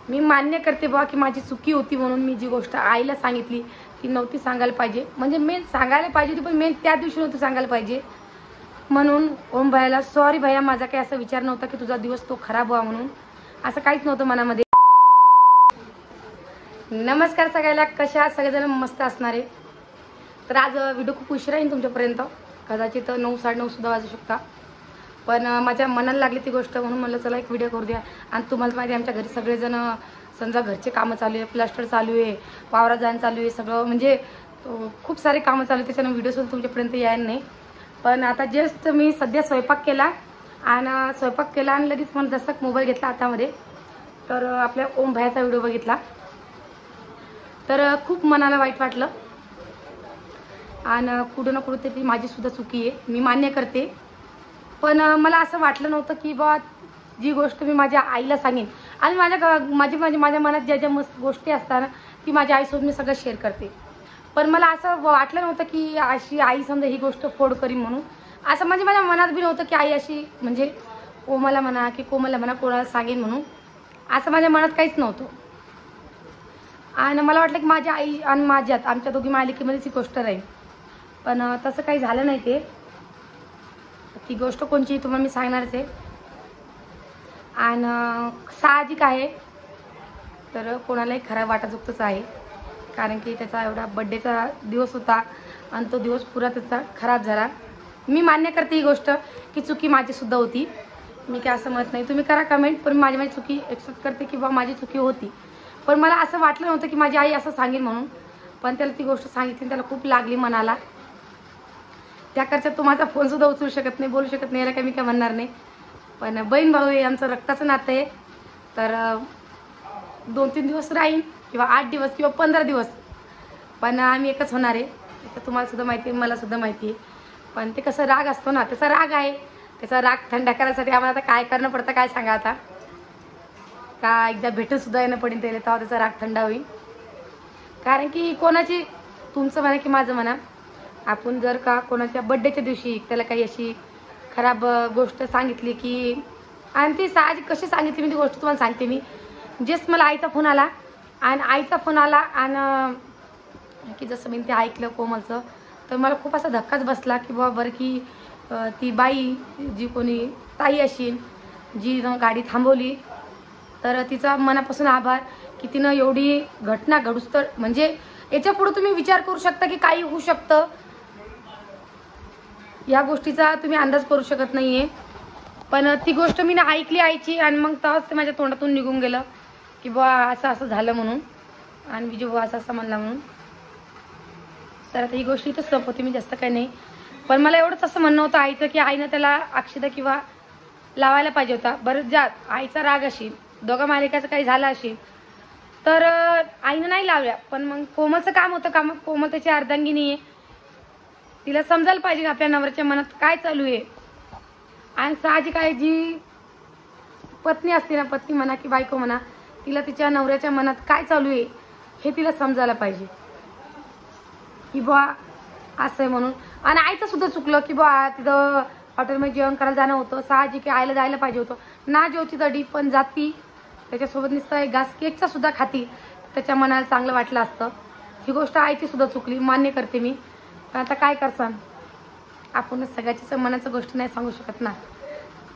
मी मान्य करते बा की माझी चुकी होती म्हणून मी जी गोष्ट आईला सांगितली ती नव्हती सांगायला पाहिजे, म्हणजे मी सांगायला पाहिजे होती पण मी त्या दिवशी नव्हती सांगायला पाहिजे. म्हणून ओम भैयाला सॉरी भैया, माझा काही असा विचार नव्हता की तुझा दिवस तो खराब व्हावा म्हणून, असं काहीच नव्हतं मनामध्ये. नमस्कार सगळ्याला, कशा सगळेजण मस्त असणार आहे. तर आज व्हिडिओ खूप उशिरा येईल तुमच्यापर्यंत, कदाचित 9 साडेनऊ सुद्धा वाजू शकता, पण माझ्या मनाला लागली ती गोष्ट म्हणून म्हणलं चला एक व्हिडिओ करू द्या. आणि तुम्हाला माहिती आमच्या घरी सगळेजण समजा घरचे कामं चालू आहे, प्लास्टर चालू आहे, वावरात जाणं चालू आहे, सगळं म्हणजे खूप सारे कामं चालू आहे, त्याच्यानं व्हिडिओसुद्धा तुमच्यापर्यंत यायला नाही. पण आता जस्ट मी सध्या स्वयंपाक केला आणि लगेच मला दस्तक मोबाईल घेतला हातामध्ये, तर आपल्या ओम भैयाचा व्हिडिओ बघितला, तर खूप मनाला वाईट वाटलं. आणि कुठं ना कुठं तरी माझी सुद्धा चुकी आहे, मी मान्य करते. पण मला असं वाटलं नव्हतं की बा जी गोष्ट मी माझ्या आईला सांगेन आणि माझ्या मनात ज्या ज्या मस्त गोष्टी असतात ती माझ्या आईसोबत मी सगळं शेअर करते. पण मला असं वाटलं नव्हतं की अशी आई समजा ही गोष्ट फोड करीन म्हणून. असं म्हणजे माझ्या मनात बी नव्हतं की आई अशी म्हणजे कोमलला म्हणा की कोमलला म्हणा कोणाला सांगेन म्हणून, असं माझ्या मनात काहीच नव्हतं. आणि मला वाटलं की माझ्या आई आणि माझ्यात आमच्या दोघी मालिकेमध्येच ही गोष्ट राहील, पण तसं काही झालं नाही. ती गोष्ट कोणची तुम्हाला मी सांगणारच आहे. आणि साहजिक आहे, तर कोणालाही खराब वाटाजोगतच आहे, कारण की त्याचा एवढा बड्डेचा दिवस होता आणि तो दिवस पुरा त्याचा खराब झाला. मी मान्य करते ही गोष्ट की चुकी माझीसुद्धा होती, मी काय असं म्हणत नाही, तुम्ही करा कमेंट, पण माझी चुकी एक्सेप्ट करते की बा माझी चुकी होती. पण मला असं वाटलं नव्हतं की माझी आई असं सांगेल म्हणून, पण त्याला ती गोष्ट सांगितली, त्याला खूप लागली मनाला. त्याकरता तो माझा फोनसुद्धा उचलू शकत नाही, बोलू शकत नाही, याला काही मी काय म्हणणार नाही. पण बहीण भाऊ हे आमचं रक्ताचं नातं आहे, तर 2-3 दिवस राहीन किंवा 8 दिवस किंवा 15 दिवस, पण आम्ही एकच होणार आहे. तर तुम्हाला सुद्धा माहिती आहे, मला सुद्धा माहिती आहे. पण ते कसं राग असतो ना, त्याचा राग आहे, त्याचा राग थंड करण्यासाठी आम्हाला आता काय करणं पडतं काय सांगा आता, का एकदा भेटून सुद्धा येणं पडेल त्याला, तेव्हा त्याचा राग थंड होईल. कारण की कोणाची, तुमचं म्हणा की माझं म्हणा, आपण जर का कोणाच्या बड्डेच्या दिवशी त्याला काही अशी खराब गोष्ट सांगितली की, आणि ती साहजिक कशी सांगितली मी ती गोष्ट तुम्हाला सांगते. मी जस्ट मला आईचा फोन आला आणि की जसं मी ते ऐकलं कोमलचं, तर मला खूप असा धक्काच बसला की बाबा बरं की ती बाई जी कोणी ताई असेल जी गाडी थांबवली, तर तिचा मनापासून आभार की तिनं एवढी घटना घडूस, तर म्हणजे याच्या पुढे तुम्ही विचार करू शकता की काही होऊ शकतं, या गोष्टीचा तुम्ही अंदाज करू शकत नाहीये. पण ती गोष्ट मी ऐकली आईची, आणि मग तेव्हाच ते माझ्या तोंडातून निघून गेलं की बा असं असं झालं म्हणून, आणि विजू भाऊ असं म्हणला म्हणून. तर आता ही गोष्ट इथंच संपवते मी, जास्त काही नाही. पण मला एवढंच असं म्हणणं होतं आईचं की आईनं त्याला अक्षता किंवा लावायला पाहिजे होता. बरं ज्या आईचा राग असेल, दोघा मालिकाचं काही झालं असेल, तर आईनं नाही लावल्या. पण मग कोमलचं काम होतं, कोमल त्याची अर्धांगिनी आहे, तिला समजायला पाहिजे आपल्या नवऱ्याच्या मनात काय चालू आहे. आणि साहजिक आहे, जी पत्नी असते ना, पत्नी म्हणा की बायको म्हणा, तिला तिच्या नवऱ्याच्या मनात काय चालू आहे हे तिला समजायला पाहिजे की बा असं आहे म्हणून. आणि आईचं सुद्धा चुकलं की बा तिथं हॉटेलमध्ये जेवण करायला जाणं होतं, साहजिक आईला जायला पाहिजे होतं ना, जेवती तडी पण जाती, त्याच्यासोबत नुसतं एक घास केकचा सुद्धा खाती, त्याच्या मनाला चांगलं वाटलं असतं. ही गोष्ट आईची सुद्धा चुकली, मान्य करते मी. पण आता काय करसान, आपण सगळ्याच्या मनाचं गोष्ट नाही सांगू शकत ना.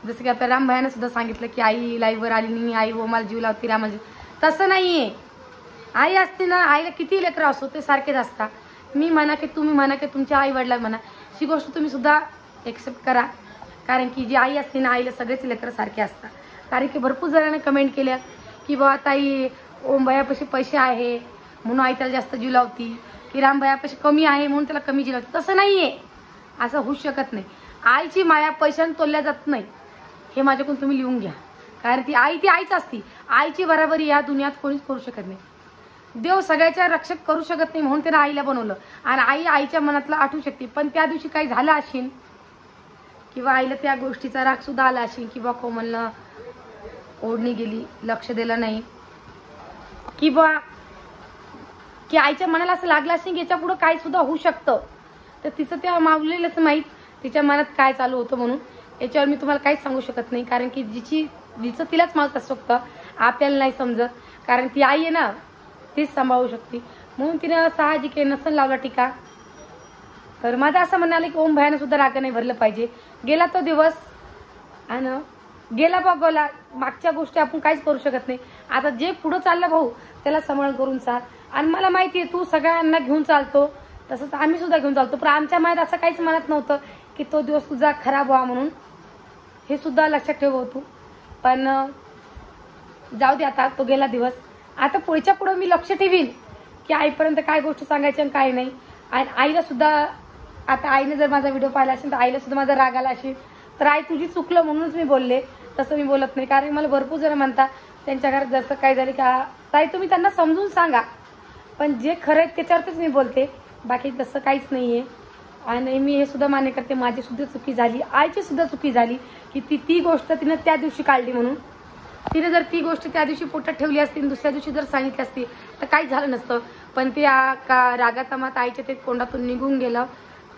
जसं की आपल्या राम भैयानं सुद्धा सांगितलं की आई लाईव्हवर आली नाही, आई ओमाला जीव लावती, रामाला. तसं नाहीये, आई असते ना, आईला किती लेकरं असो ते सारखेच असतात. मी म्हणा की तुम्ही म्हणा की तुमच्या आई वडिला म्हणा, ही गोष्ट तुम्ही सुद्धा एक्सेप्ट करा. कारण की जी आई असते ना, आईला सगळेच लेकरं सारखे असतात. कारण की भरपूर जणांनी कमेंट केल्या की बा ताई ओम भैयापाशी पैसे आहे म्हणून आई त्याला जास्त जीव लावती, की राम भैयापाशी कमी आहे म्हणून त्याला कमी जीव लावते. तसं नाहीये, असं होऊ शकत नाही. आईची माया पैशाने तोलल्या जात नाही, हे माझ्याकडून तुम्ही लिहून घ्या. कारण ती आईच असती, आईची बराबरी या दुनियात कोणीच करू शकत नाही. देव सगळ्याच्या रक्षक करू शकत नाही म्हणून त्यानं आईला बनवलं, आणि आई आईच्या मनातला आठवू शकते. पण त्या दिवशी काही झालं असेल किंवा आईला त्या गोष्टीचा राग सुद्धा आला असेल किंवा कोमलनं ओढणी गेली, लक्ष दिलं नाही, किंवा की आईच्या मनाला असं लागलं असेल की याच्या पुढे काय सुद्धा होऊ शकतं, तर तिचं त्या माऊलीलाच माहीत तिच्या मनात काय चालू होतं. म्हणून याच्यावर मी तुम्हाला काहीच सांगू शकत नाही, कारण की जिचं तिलाच माहीत असू शकतं, आपल्याला नाही समजत. कारण ती आई आहे ना, तीच सांभाळू शकते. म्हणून तिनं साहजिक आहे नसन लावला टीका. तर माझं असं म्हणणं आलं की ओम भयानं सुद्धा राग नाही भरलं पाहिजे. गेला तो दिवस आणि गेला बाबाला, मागच्या गोष्टी आपण काहीच करू शकत नाही. आता जे पुढं चाललं भाऊ त्याला सांभाळून करून चाल. आणि मला माहिती आहे तू सगळ्यांना घेऊन चालतो, तसंच आम्ही सुद्धा घेऊन चालतो. पण आमच्या मनात असं काहीच म्हणत नव्हतं की तो दिवस तुझा खराब व्हा म्हणून. हे सुद्धा लक्षात ठेव तू. पण जाऊ दे, आता तो गेला दिवस. आता पुढच्या पुढं मी लक्ष ठेवीन की आईपर्यंत काय गोष्ट सांगायची आणि काय नाही. आणि आईला सुद्धा, आता आईने जर माझा व्हिडिओ पाहिला असेल तर आईला सुद्धा माझा राग आला असेल तर आई तुझी चुकलं म्हणूनच मी बोलले, तसं मी बोलत नाही. कारण मला भरपूर जण म्हणतात त्यांच्या घरात जसं काय झालं का ताई तुम्ही त्यांना समजून सांगा. पण जे खरं आहे त्याच्यावरतीच मी बोलते, बाकी तसं काहीच नाही आहे. आणि मी हे सुद्धा मान्य करते माझी सुद्धा चुकी झाली, आईची सुद्धा चुकी झाली की ती गोष्ट तिनं त्या दिवशी काढली. म्हणून तिने जर ती गोष्ट त्या दिवशी पोटात ठेवली असती आणि दुसऱ्या दिवशी जर सांगितली असती तर काही झालं नसतं. पण ते का रागातामात आईच्या ते कोंडातून निघून गेलं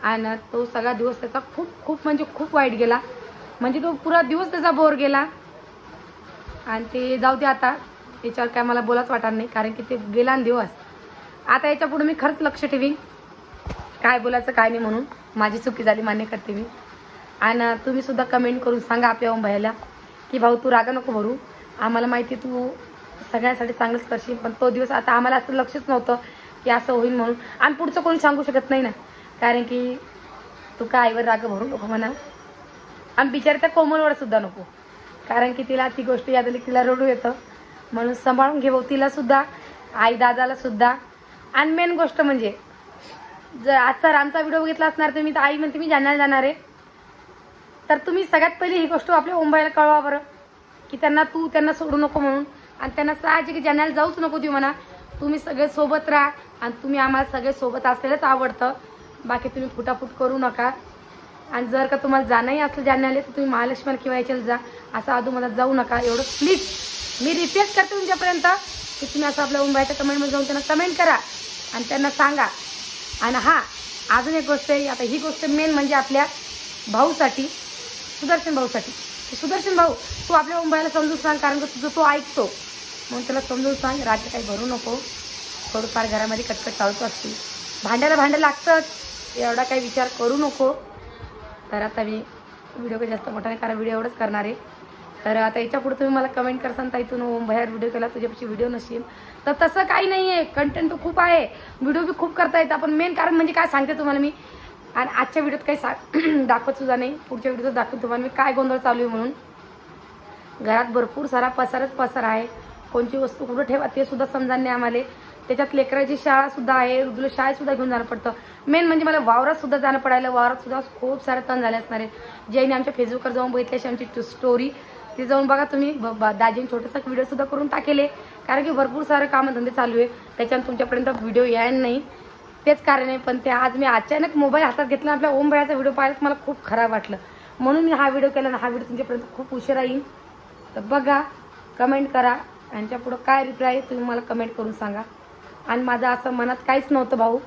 आणि तो सगळा दिवस त्याचा खूप खूप म्हणजे खूप वाईट गेला. म्हणजे तो पुरा दिवस त्याचा बोर गेला. आणि ते जाऊ दे, आता त्याच्यावर काय मला बोलाच वाटणार नाही कारण की ते गेला दिवस. आता याच्या पुढे मी खरंच लक्ष ठेवीन काय बोलायचं काय नाही. म्हणून माझी चुकी झाली मान्य करते मी. आणि तुम्ही सुद्धा कमेंट करून सांगा आपल्या ओम भैयाला की भाऊ तू रागा नको भरू, आम्हाला माहिती तू सगळ्यांसाठी चांगलंच करशील. पण तो दिवस आता आम्हाला असं लक्षच नव्हतं की असं होईल म्हणून. आणि पुढचं कोणी सांगू शकत नाही ना, कारण की तू काय आईवर राग भरू नको म्हणा. आणि बिचारी त्या कोमलवर सुद्धा नको, कारण की तिला ती गोष्ट याद आली तिला रडू येतं. म्हणून सांभाळून घे भाऊ तिला सुद्धा, आई दादाला सुद्धा. आणि मेन गोष्ट म्हणजे जर आजचा रामचा व्हिडिओ बघितला असणार तर मी तर आई म्हणते मी जाण्याला जाणार आहे, तर तुम्ही सगळ्यात पहिली ही गोष्ट आपल्या ओम भैयाला कळवा बरं की त्यांना सोडू नको म्हणून. आणि त्यांना साहजिक जाण्याला जाऊच नको देऊ म्हणा. तुम्ही सगळे सोबत राहा आणि तुम्ही आम्हाला सगळे सोबत असलेलंच आवडतं, बाकी तुम्ही फुटाफूट करू नका. आणि जर का तुम्हाला जाणंही असलं जाण्याला तर तुम्ही महालक्ष्मीला किंवा याच्याला जा, असं अधूमधात जाऊ नका. एवढं प्लीज मी रिक्वेस्ट करते तुमच्यापर्यंत की तुम्ही असं आपल्या ओम भैयाच्या कमेंटमध्ये जाऊन त्यांना कमेंट करा आणि त्यांना सांगा. आणि हां, अजून एक गोष्ट आहे, आता ही गोष्ट मेन म्हणजे आपल्या भाऊसाठी, सुदर्शन भाऊसाठी. सुदर्शन भाऊ तू आपल्या ओम भैयाला समजून सांग, कारण की तुझं तो ऐकतो म्हणून त्याला समजून सांग. रात्री काही भरू नको, थोडंफार घरामध्ये कटकट चालतो असते, भांडं लागतं, एवढा काही विचार करू नको. तर आता मी व्हिडिओ काही जास्त मोठा नाही कारण व्हिडिओ एवढंच करणार आहे. तर आता याच्या पुढे तुम्ही मला कमेंट करसान ताई तू ओम भैयावर व्हिडिओ केला तुझ्यापाशी व्हिडिओ नसेल, तर तसं काही नाही आहे. कंटेंट तर खूप आहे, व्हिडिओ बी खूप करता येतात. पण मेन कारण म्हणजे काय सांगते तुम्हाला मी. आणि आजच्या व्हिडिओत काही दाखवत सुद्धा नाही, पुढच्या व्हिडिओत दाखवते तुम्हाला मी काय गोंधळ चालू आहे म्हणून. घरात भरपूर सारा पसारा आहे, कोणची वस्तू कुठं ठेवा ते सुद्धा समजा नाही आम्हाला. त्याच्यात लेकराची शाळा सुद्धा आहे, रुद्रला शाळेत सुद्धा घेऊन जाणं पडतं. मेन म्हणजे मला वावरात सुद्धा जाणं पडायला, वावरात सुद्धा खूप सारे तण झाले असणार आहे. ज्याने आमच्या फेसबुकवर जाऊन बघितल्याशी आमची स्टोरी ती जाऊन बघा तुम्ही. दाजीने छोटासा व्हिडिओ सुद्धा करून टाकेले, कारण की भरपूर सारे कामधंदे चालू आहे, त्याच्यानं तुमच्यापर्यंत व्हिडिओ यायला नाही, तेच कारण आहे. पण ते आज मी अचानक मोबाईल हातात घेतला, आपल्या ओम भैयाचा व्हिडिओ पाहिला मला खूप खराब वाटलं, म्हणून मी हा व्हिडिओ केला. आणि हा व्हिडिओ तुमच्यापर्यंत खूप उशिरा येईल. तर बघा, कमेंट करा, यांच्या पुढं काय रिप्लाय तुम्ही मला कमेंट करून सांगा. आणि माझं असं मनात काहीच नव्हतं भाऊ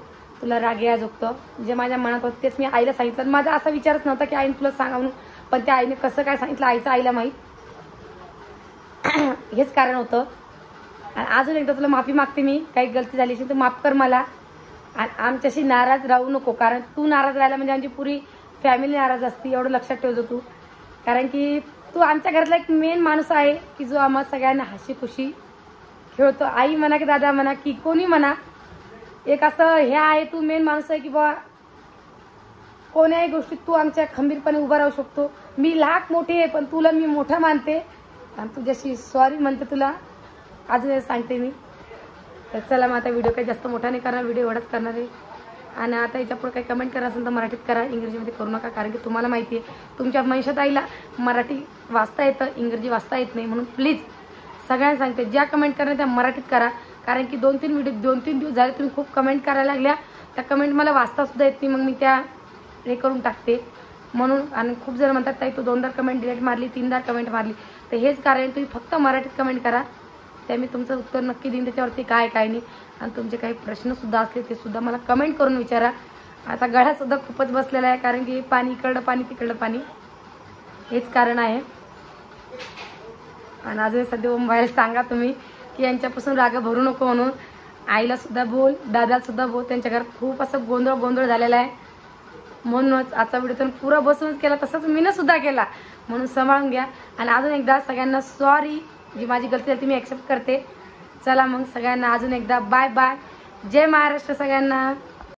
तुला राग याजोगतं, जे माझ्या मनात होतं तेच मी आईला सांगितलं. माझा असा विचारच नव्हता की आईने तुला सांगा म्हणून, पण त्या आईने कसं काय सांगितलं आईचं आईला माहीत, हेच कारण होतं. आणि अजून एकदा तुला माफी मागते मी, काही गलती झाली असेल तर माफ कर मला. आणि आमच्याशी नाराज राहू नको, कारण तू नाराज राहिला म्हणजे आमची पुरी फॅमिली नाराज असते, एवढं लक्षात ठेवतो तू. कारण की तू आमच्या घरातला एक मेन माणूस आहे की जो आम्हा सगळ्यांना हसी खुशी खेळतो. आई म्हणा की दादा म्हणा की कोणी म्हणा, एक असं हे आहे, तू मेन माणूस आहे की बाबा कोण्याही गोष्टीत तू आमच्या खंबीरपणे उभा राहू शकतो. मी लाख मोठी आहे पण तुला मी मोठं मानते आणि तुझ्याशी सॉरी म्हणते तुला, अजून सांगते मी. तर चला मग आता व्हिडिओ काही जास्त मोठा नाही करणार, व्हिडिओ एवढाच करणार आहे. आणि आता याच्यापुढे काही कमेंट करा असेल तर मराठीत करा, इंग्रजीमध्ये करू नका, कारण की तुम्हाला माहिती आहे तुमच्या मनीषा आईला मराठी वाचता येतं, इंग्रजी वाचता येत नाही. म्हणून प्लीज सगळ्यांना सांगते, ज्या कमेंट करणार त्या मराठीत करा, कारण की 2-3 दिवस झाले तुम्ही खूप कमेंट करायला लागल्या, त्या कमेंट मला वाचता सुद्धा येत नाही, मग मी त्या हे करून टाकते म्हणून. आणि खूप जण म्हणतात ताई तू 2दा कमेंट डिलीट मारली, 3दा कमेंट मारली, तर हेच कारण. तुम्ही फक्त मराठीत कमेंट करा, त्या मी तुमचं उत्तर नक्की देईन त्याच्यावरती काय नाही. आणि तुमचे काही प्रश्नसुद्धा असले ते सुद्धा मला कमेंट करून विचारा. आता गळ्यासुद्धा खूपच बसलेला आहे, कारण की पाणी इकडलं पाणी तिकडलं पाणी, हेच कारण आहे. आणि अजून सध्या ओम भैयाला सांगा तुम्ही की यांच्यापासून राग भरू नको म्हणून. आईला सुद्धा बोल, दादाला सुद्धा बोल. त्यांच्या घरात खूप असं गोंधळ झालेला आहे. म्हणूनच आजचा व्हिडिओ तर पुरा बसूनच केला, तसंच मीनं सुद्धा केला. म्हणून सांभाळून घ्या. आणि अजून एकदा सगळ्यांना सॉरी, जी माझी गलती झाली ती मी ॲक्सेप्ट करते. चला मग सगळ्यांना अजून एकदा बाय बाय. जय महाराष्ट्र सगळ्यांना.